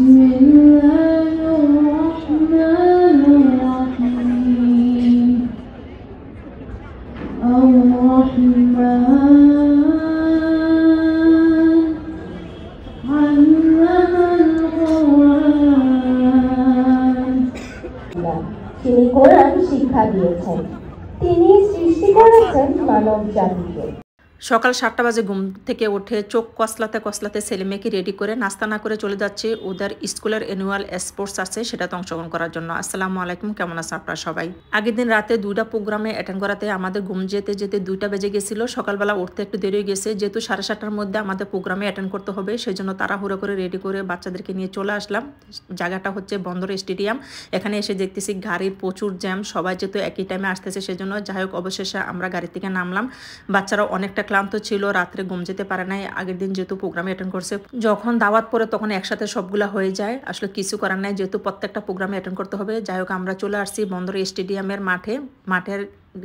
তিনি কোরআন শিক্ষা দিয়েছেন। তিনি সৃষ্টি করেছেন মানব জাতিকে। সকাল 7টা বাজে ঘুম থেকে উঠে চোখ কসলাতে কসলাতে ছেলে মেয়েকে রেডি করে নাস্তা না করে চলে যাচ্ছে ওদের স্কুলের অ্যানুয়াল স্পোর্টস আছে সেটাতে অংশগ্রহণ করার জন্য। আসসালামু আলাইকুম, কেমন আছেন আপনারা সবাই? আগের দিন রাতে 2টা প্রোগ্রামে অ্যাটেন্ড করাতে আমাদের ঘুম যেতে যেতে 2টা বেজে গেছিল। সকালবেলা উঠতে একটু দেরি হয়ে গেছে, যেহেতু 7:30টার মধ্যে আমাদের প্রোগ্রামে অ্যাটেন্ড করতে হবে, সেই জন্য তাড়াহুড়ো করে রেডি করে বাচ্চাদেরকে নিয়ে চলে আসলাম। জায়গাটা হচ্ছে বন্দর স্টেডিয়াম। এখানে এসে দেখতেছি গাড়ির প্রচুর জ্যাম, সবাই যেহেতু একই টাইমে আসতেছে সেজন্য যাই হোক অবশেষে আমরা গাড়ি থেকে নামলাম। বাচ্চারা অনেকটা ক্লান্ত ছিল, রাত্রে ঘুম যেতে পারে নাই, আগের দিন যেহেতু প্রোগ্রামে অ্যাটেন্ড করছে। যখন দাওয়াত পড়ে তখন একসাথে সবগুলা হয়ে যায়, আসলে কিছু করার নাই, যেহেতু প্রত্যেকটা প্রোগ্রামে অ্যাটেন্ড করতে হবে। যাই হোক আমরা চলে আসছি বন্দর স্টেডিয়ামের মাঠের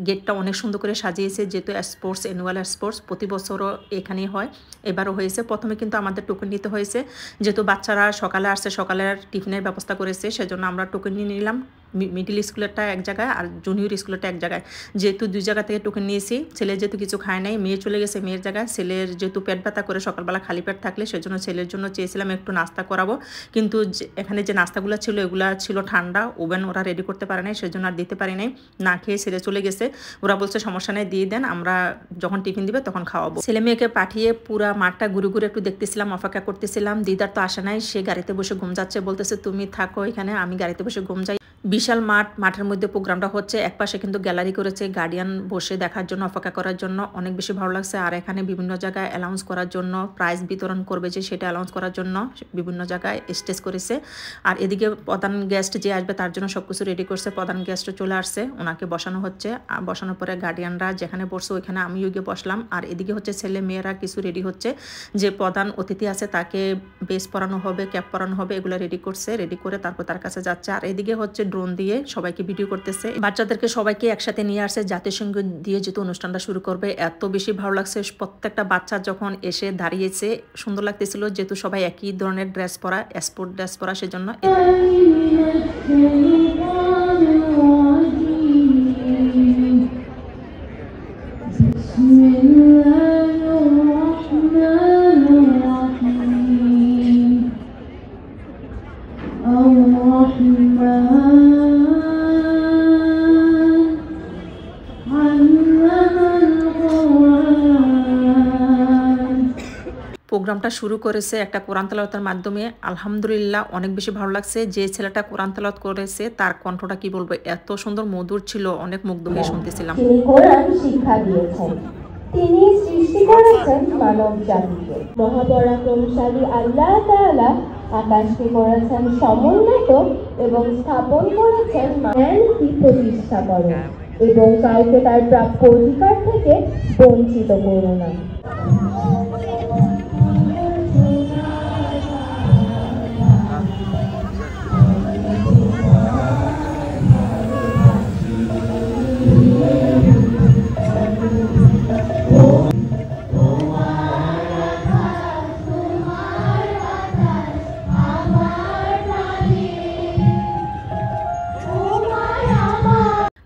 গেটটা অনেক সুন্দর করে সাজিয়েছে, যেহেতু স্পোর্টস অ্যানুয়াল স্পোর্টস প্রতি বছরও এখানেই হয়, এবারও হয়েছে। প্রথমে কিন্তু আমাদের টোকেন নিতে হয়েছে, যেহেতু বাচ্চারা সকালে আসছে, সকালের টিফিনের ব্যবস্থা করেছে, সেজন্য আমরা টোকেন নিয়ে নিলাম। মিডিল স্কুলেরটা এক জায়গায় আর জুনিয়র স্কুলেরটা এক জায়গায়, যেহেতু 2 জায়গা থেকে টোকেন নিয়েছি। ছেলে যেহেতু কিছু খায় নাই, মেয়ে চলে গেছে মেয়ের জায়গায়। ছেলের যেহেতু পেট ব্যথা করে সকালবেলা খালি পেট থাকলে, সেজন্য ছেলের জন্য চেয়েছিলাম একটু নাস্তা করাবো, কিন্তু এখানে যে নাস্তাগুলো ছিল এগুলা ছিল ঠান্ডা, ওভেন ওরা রেডি করতে পারে নাই, সেজন্য আর দিতে পারি নাই। না খেয়ে ছেলে চলে গেছে। ওরা বলছে সমস্যা নেই, দিয়ে দেন, আমরা যখন টিফিন দিবে তখন খাওয়াবো। ছেলে মেয়েকে পাঠিয়ে পুরা মাঠটা ঘুরে ঘুরে একটু দেখতেছিলাম, অপেক্ষা করতেছিলাম। দিদার তো আসে নাই, সে গাড়িতে বসে ঘুম যাচ্ছে, বলতেছে তুমি থাকো এখানে, আমি গাড়িতে বসে ঘুম যাই। বিশাল মাঠের মধ্যে প্রোগ্রামটা হচ্ছে। একপাশে কিন্তু গ্যালারি করেছে গার্ডিয়ান বসে দেখার জন্য, অপেক্ষা করার জন্য, অনেক বেশি ভালো লাগছে। আর এখানে বিভিন্ন জায়গায় অ্যানাউন্স করার জন্য, প্রাইজ বিতরণ করবে যে সেটা অ্যানাউন্স করার জন্য বিভিন্ন জায়গায় স্টেজ করেছে। আর এদিকে প্রধান গেস্ট যে আসবে তার জন্য সবকিছু রেডি করছে। প্রধান গেস্টও চলে আসছে, ওনাকে বসানো হচ্ছে। আর বসানোর পরে গার্ডিয়ানরা যেখানে বসছে ওইখানে আমিও গিয়ে বসলাম। আর এদিকে হচ্ছে ছেলে মেয়েরা কিছু রেডি হচ্ছে, যে প্রধান অতিথি আছে তাকে বেস পরানো হবে, ক্যাপ পরানো হবে, এগুলো রেডি করছে। রেডি করে তারপর তার কাছে যাচ্ছে। আর এদিকে হচ্ছে ড্রোন দিয়ে সবাইকে ভিডিও করতেছে। বাচ্চাদেরকে সবাইকে একসাথে নিয়ে আসছে, জাতীয় সঙ্গীত দিয়ে যেহেতু অনুষ্ঠানটা শুরু করবে। এত বেশি ভালো লাগছে, প্রত্যেকটা বাচ্চা যখন এসে দাঁড়িয়েছে সুন্দর লাগতেছিল, যেহেতু সবাই একই ধরনের ড্রেস পরা, স্পোর্ট ড্রেস পরা, সেজন্য। প্রোগ্রামটা শুরু করেছে একটা কোরআন তেলাওয়াতের মাধ্যমে। আলহামদুলিল্লাহ অনেক বেশি ভালো লাগছে। যে ছেলেটা কোরআন তেলাওয়াত করেছে তার কণ্ঠটা কি বলবো, এত সুন্দর মধুর ছিল, অনেক মুগ্ধ হয়ে শুনতেছিলাম। তিনি কোরআন শিক্ষা দিয়েছেন। তিনি সৃষ্টি করেছেন মানব জাতিকে। মহাপরাক্রমশালী আল্লাহ তাআলা আকাশকে করেছেন সমুন্নত এবং স্থাপন করেছেন জ্ঞানকে প্রতিষ্ঠা করো এবং কাউকে তার প্রাপ্য অধিকার থেকে বঞ্চিত করো না।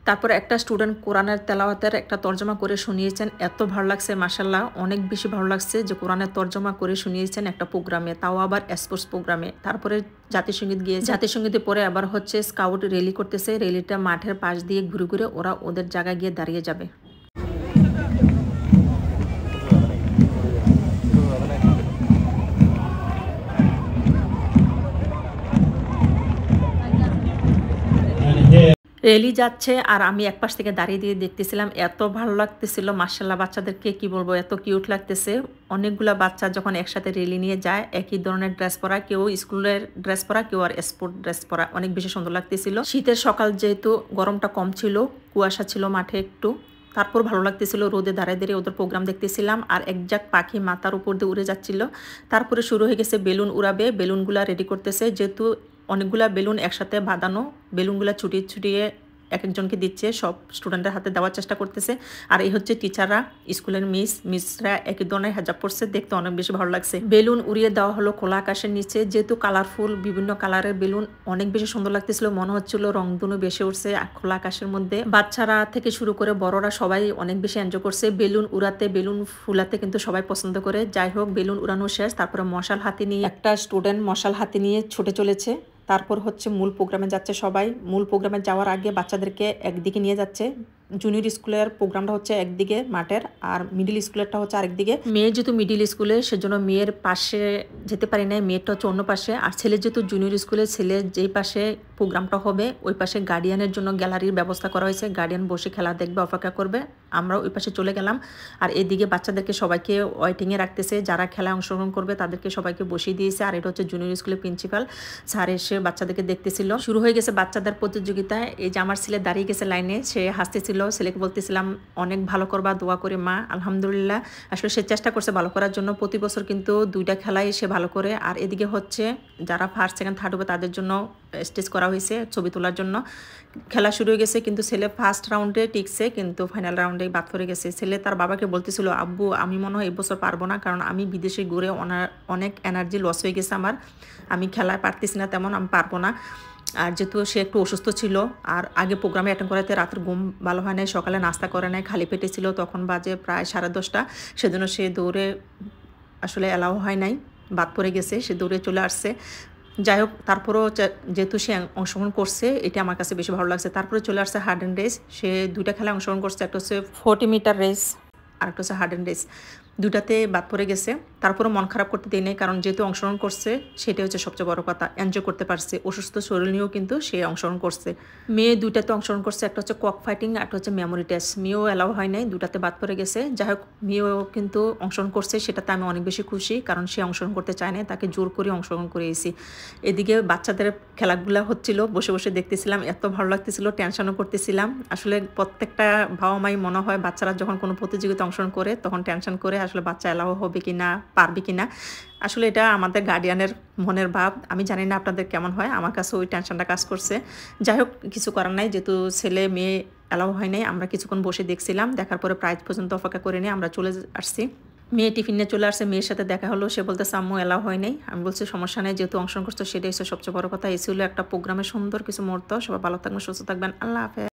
তারপর একটা স্টুডেন্ট কোরআনের তেলাওয়াতের একটা তর্জমা করে শুনিয়েছেন, এত ভালো লাগছে, মাশাআল্লাহ অনেক বেশি ভালো লাগছে যে কোরআনের তর্জমা করে শুনিয়েছেন একটা প্রোগ্রামে, তাও আবার স্পোর্টস প্রোগ্রামে। তারপরে জাতীয় সঙ্গীত গিয়ে, জাতীয় সঙ্গীতের পরে আবার হচ্ছে স্কাউট র্যালি করতেছে। র্যালিটা মাঠের পাশ দিয়ে ঘুরে ঘুরে ওরা ওদের জায়গায় গিয়ে দাঁড়িয়ে যাবে। রেলি যাচ্ছে আর আমি একপাশ থেকে দাঁড়িয়ে দিয়ে দেখতেছিলাম, এত ভালো লাগতেছিল, মাশাআল্লাহ বাচ্চাদেরকে কি বলবো, এত কিউট লাগতেছে। অনেকগুলা বাচ্চা যখন একসাথে রেলি নিয়ে যায়, একই ধরনের ড্রেস পরা, কেউ স্কুলের ড্রেস পরা, কেউ আর স্পোর্ট ড্রেস পরা, অনেক বেশি সুন্দর লাগতেছিল। শীতের সকাল যেহেতু গরমটা কম ছিল, কুয়াশা ছিল মাঠে একটু, তারপর ভালো লাগতেছিল। রোদে দাঁড়িয়ে দাঁড়িয়ে ওদের প্রোগ্রাম দেখতেছিলাম। আর একজাক পাখি মাথার উপর দিয়ে উড়ে যাচ্ছিল। তারপরে শুরু হয়ে গেছে বেলুন উড়াবে, বেলুনগুলা রেডি করতেছে, যেহেতু অনেকগুলা বেলুন একসাথে বাঁধানো, বেলুনগুলা ছুটিয়ে ছুটিয়ে এক একজনকে দিচ্ছে, সব স্টুডেন্টের হাতে দেওয়ার চেষ্টা করতেছে। আর এই হচ্ছে টিচাররা, স্কুলের মিসরা একই ধরনের হেজাব পরছে, দেখতে অনেক বেশি ভালো লাগছে। বেলুন উড়িয়ে দেওয়া হলো খোলা আকাশের নিচে, যেহেতু কালারফুল বিভিন্ন কালারের বেলুন অনেক বেশি সুন্দর লাগতেছিল, মনে হচ্ছিল রংধনু বেশি উঠছে খোলা আকাশের মধ্যে। বাচ্চারা থেকে শুরু করে বড়রা সবাই অনেক বেশি এনজয় করছে। বেলুন উড়াতে বেলুন ফুলাতে কিন্তু সবাই পছন্দ করে। যাই হোক, বেলুন উড়ানো শেষ, তারপরে মশাল হাতে নিয়ে একটা স্টুডেন্ট মশাল হাতে নিয়ে ছুটে চলেছে। তারপর হচ্ছে মূল প্রোগ্রামে যাচ্ছে সবাই। মূল প্রোগ্রামে যাওয়ার আগে বাচ্চাদেরকে একদিকে নিয়ে যাচ্ছে। জুনিয়র স্কুলের প্রোগ্রামটা হচ্ছে একদিকে মাঠের, আর মিডিল স্কুলেরটা হচ্ছে আরেকদিকে। মেয়ে যেহেতু মিডিল স্কুলে, সেজন্য মেয়ের পাশে যেতে পারি নাই, মেয়েরটা হচ্ছে অন্য পাশে। আর ছেলে যেহেতু জুনিয়র স্কুলে, ছেলে যেই পাশে প্রোগ্রামটা হবে ওই পাশে গার্ডিয়ানের জন্য গ্যালারির ব্যবস্থা করা হয়েছে, গার্ডিয়ান বসে খেলা দেখবে, অপেক্ষা করবে। আমরা ওই পাশে চলে গেলাম। আর এদিকে বাচ্চাদেরকে সবাইকে ওয়েটিংয়ে রাখতেছে, যারা খেলায় অংশগ্রহণ করবে তাদেরকে সবাইকে বসিয়ে দিয়েছে। আর এটা হচ্ছে জুনিয়র স্কুলের প্রিন্সিপাল স্যার এসে বাচ্চাদেরকে দেখতেছিল। শুরু হয়ে গেছে বাচ্চাদের প্রতিযোগিতায়। এই যে আমার ছেলে দাঁড়িয়ে গেছে লাইনে, সে হাসতেছিল। ছেলেকে বলতেছিলাম অনেক ভালো করবা, দোয়া করে মা। আলহামদুলিল্লাহ, আসলে সে চেষ্টা করছে ভালো করার জন্য। প্রতি বছর কিন্তু 2টা খেলায় সে ভালো করে। আর এদিকে হচ্ছে যারা ফার্স্ট সেকেন্ড থার্ড হবে তাদের জন্য স্টেজ করা হয়েছে ছবি তোলার জন্য। খেলা শুরু হয়ে গেছে, কিন্তু ছেলে ফার্স্ট রাউন্ডে টিকছে, কিন্তু ফাইনাল রাউন্ডে বাদ পড়ে গেছে। ছেলে তার বাবাকে বলতেছিল, আব্বু আমি মনে হয় এবছর পারবো না, কারণ আমি বিদেশে ঘুরে অনেক এনার্জি লস হয়ে গেছে আমার, আমি খেলায় পারতেছি না তেমন, আমি পারবো না। আর যেহেতু সে একটু অসুস্থ ছিল, আর আগে প্রোগ্রামে অ্যাটেন্ড করাতে রাতের ঘুম ভালো হয় নাই, সকালে নাস্তা করে নাই, খালি পেটে ছিল, তখন বাজে প্রায় 10:30। সেজন্য সে দৌড়ে আসলে অ্যালাউ হয় নাই, বাদ পড়ে গেছে, সে দৌড়ে চলে আসছে। যাই হোক, তারপরও যেহেতু সে অংশগ্রহণ করছে, এটা আমার কাছে বেশি ভালো লাগছে। তারপরে চলে আসছে হার্ডেন রেস। সে 2টা খেলায় অংশগ্রহণ করছে, একটা হচ্ছে 40 মিটার রেস আর একটা হচ্ছে হার্ডেন রেস। 2টাতে বাদ পড়ে গেছে। তারপরও মন খারাপ করতে দেয় নাই, কারণ যেহেতু অংশগ্রহণ করছে সেটাই হচ্ছে সবচেয়ে বড় কথা, এনজয় করতে পারছে। অসুস্থ শরীর নিয়েও কিন্তু সে অংশগ্রহণ করছে। মেয়ে 2টাতে অংশগ্রহণ করছে, একটা হচ্ছে কক ফাইটিং আর একটা হচ্ছে মেমোরি টেস্ট। মেয়েও অ্যালাউ হয় নাই, 2টাতে বাদ পড়ে গেছে। যাই হোক, মেয়েও কিন্তু অংশগ্রহণ করছে, সেটাতে আমি অনেক বেশি খুশি, কারণ সে অংশগ্রহণ করতে চায় না, তাকে জোর করে অংশগ্রহণ করিয়েছি। এদিকে বাচ্চাদের খেলাগুলো হচ্ছিল, বসে বসে দেখতেছিলাম, এত ভালো লাগতেছিল, টেনশনও করতেছিলাম। আসলে প্রত্যেকটা বাবা মাই মনে হয় বাচ্চারা যখন কোনো প্রতিযোগিতা অংশগ্রহণ করে তখন টেনশন করে আসলে বাচ্চা অ্যালাউ হবে কি না, পারবে কি না। আসলে এটা আমাদের গার্ডিয়ানের মনের ভাব, আমি জানি না আপনাদের কেমন হয়, আমার কাছে ওই টেনশনটা কাজ করছে। যাই হোক, কিছু করার নাই, যেহেতু ছেলে মেয়ে অ্যালাউ হয় নাই, আমরা কিছুক্ষণ বসে দেখছিলাম, দেখার পরে প্রাইজ পর্যন্ত অপেক্ষা করে নিয়ে আমরা চলে আসছি। মেয়ে টিফিন নিয়ে চলে আসছে, মেয়ের সাথে দেখা হলো, সে বলতেছে আম্মু অ্যালাউ হয় নাই। আমি বলছি সমস্যা নেই, যেহেতু অংশগ্রহণ করছো সেটাই হচ্ছে সবচেয়ে বড় কথা। এই ছিল একটা প্রোগ্রামের সুন্দর কিছু মুহূর্ত। সবাই ভালো থাকবেন, সুস্থ থাকবেন, আল্লাহ হাফেজ।